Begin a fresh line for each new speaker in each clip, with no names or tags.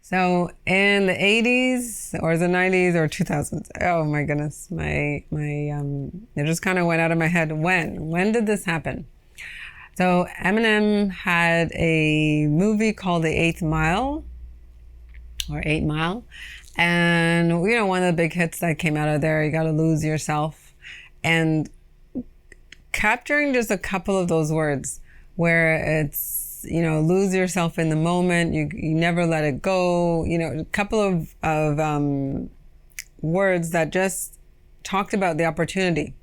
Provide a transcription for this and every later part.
So in the 80s or the 90s or 2000s, oh my goodness, it just kind of went out of my head. When did this happen? So Eminem had a movie called The Eighth Mile or 8 Mile. And, one of the big hits that came out of there, You Gotta Lose Yourself. And capturing just a couple of those words where it's, lose yourself in the moment, you never let it go, a couple of words that just talked about the opportunity.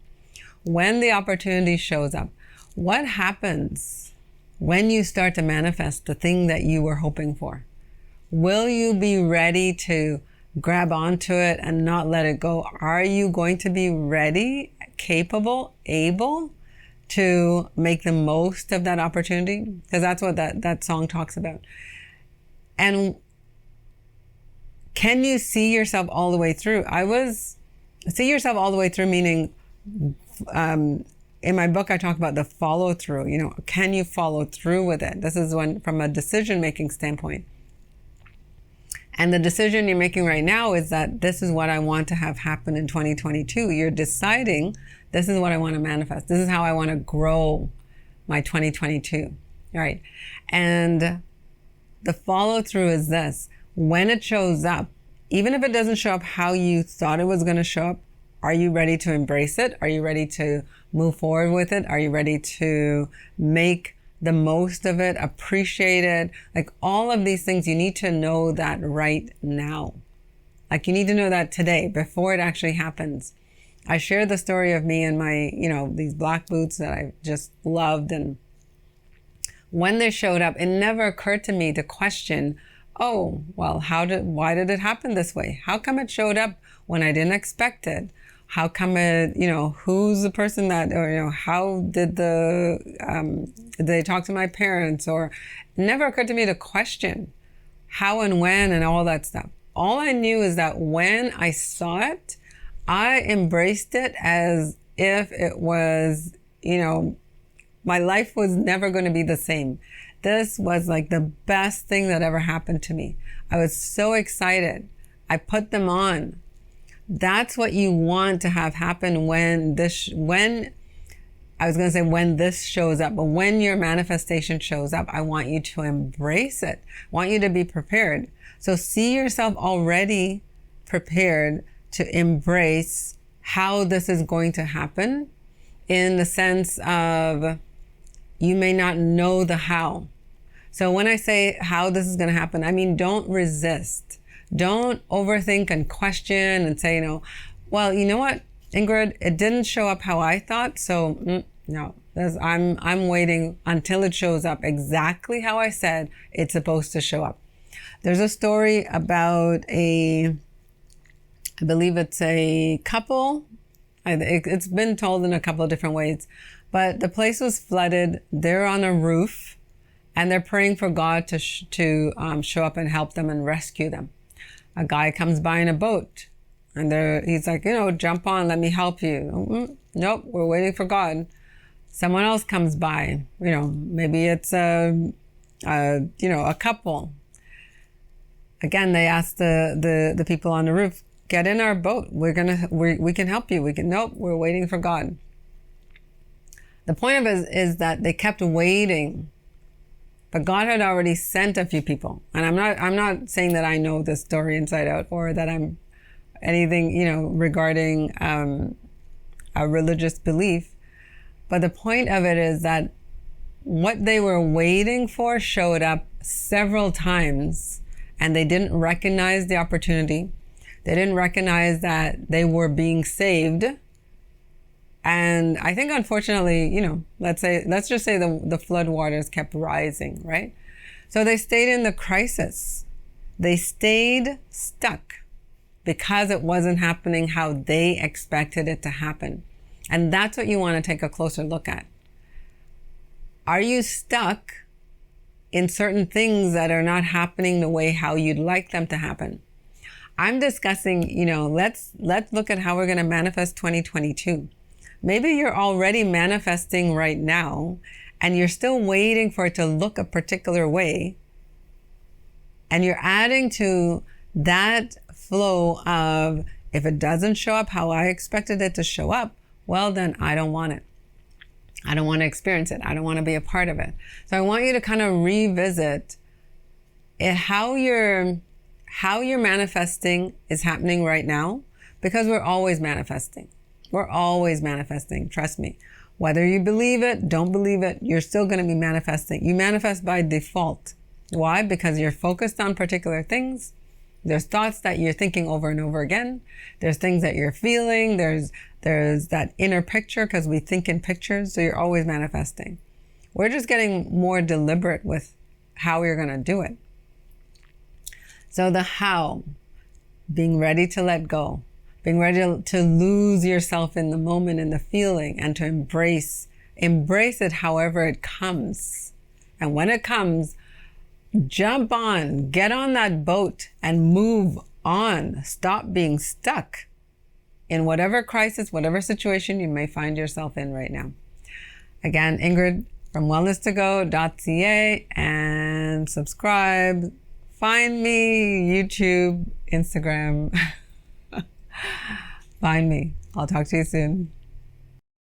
When the opportunity shows up, what happens when you start to manifest the thing that you were hoping for? Will you be ready to grab onto it and not let it go? Are you going to be ready, capable, able to make the most of that opportunity? Because that's what that song talks about. And can you see yourself all the way through? See yourself all the way through, meaning, in my book, I talk about the follow through. Can you follow through with it? This is from a decision-making standpoint. And the decision you're making right now is that this is what I want to have happen in 2022. You're deciding, this is what I want to manifest. This is how I want to grow my 2022. All right. And the follow through is this. When it shows up, even if it doesn't show up how you thought it was going to show up, are you ready to embrace it? Are you ready to move forward with it? Are you ready to make the most of it, appreciate it? Like all of these things, you need to know that right now. Like you need to know that today before it actually happens. I shared the story of me and my, these black boots that I just loved. And when they showed up, it never occurred to me to question, oh, well, why did it happen this way? How come it showed up when I didn't expect it? How come it, who's the person that, or, how did did they talk to my parents? Or it never occurred to me to question how and when and all that stuff. All I knew is that when I saw it, I embraced it as if it was, my life was never going to be the same. This was like the best thing that ever happened to me. I was so excited. I put them on. That's what you want to have happen when this shows up, but when your manifestation shows up, I want you to embrace it. I want you to be prepared. So see yourself already prepared to embrace how this is going to happen, in the sense of you may not know the how. So when I say how this is going to happen, I mean, don't resist. Don't overthink and question and say, well, you know what, Ingrid, it didn't show up how I thought. So no, I'm waiting until it shows up exactly how I said it's supposed to show up. There's a story about I believe it's a couple. It's been told in a couple of different ways, but the place was flooded. They're on a roof and they're praying for God to show up and help them and rescue them. A guy comes by in a boat and he's like, jump on, let me help you. Nope, we're waiting for God. Someone else comes by, maybe it's a couple. Again, they ask the people on the roof, get in our boat. We can help you. Nope, we're waiting for God. The point of it is that they kept waiting, but God had already sent a few people. And I'm not saying that I know this story inside out or that I'm anything, regarding a religious belief. But the point of it is that what they were waiting for showed up several times, and they didn't recognize the opportunity. They didn't recognize that they were being saved. And I think, unfortunately, let's just say the flood waters kept rising, right? So they stayed in the crisis. They stayed stuck because it wasn't happening how they expected it to happen. And that's what you want to take a closer look at. Are you stuck in certain things that are not happening the way how you'd like them to happen? I'm discussing, let's look at how we're going to manifest 2022. Maybe you're already manifesting right now and you're still waiting for it to look a particular way. And you're adding to that flow of, if it doesn't show up how I expected it to show up, well, then I don't want it. I don't want to experience it. I don't want to be a part of it. So I want you to kind of revisit how you're manifesting is happening right now, because we're always manifesting. We're always manifesting. Trust me. Whether you believe it, don't believe it, you're still going to be manifesting. You manifest by default. Why? Because you're focused on particular things. There's thoughts that you're thinking over and over again. There's things that you're feeling. There's that inner picture, because we think in pictures. So you're always manifesting. We're just getting more deliberate with how you're going to do it. So the how, being ready to let go, being ready to lose yourself in the moment, in the feeling, and to embrace it however it comes. And when it comes, jump on, get on that boat and move on. Stop being stuck in whatever crisis, whatever situation you may find yourself in right now. Again, Ingrid from wellness2go.ca, and subscribe. Find me, YouTube, Instagram. Find me. I'll talk to you soon.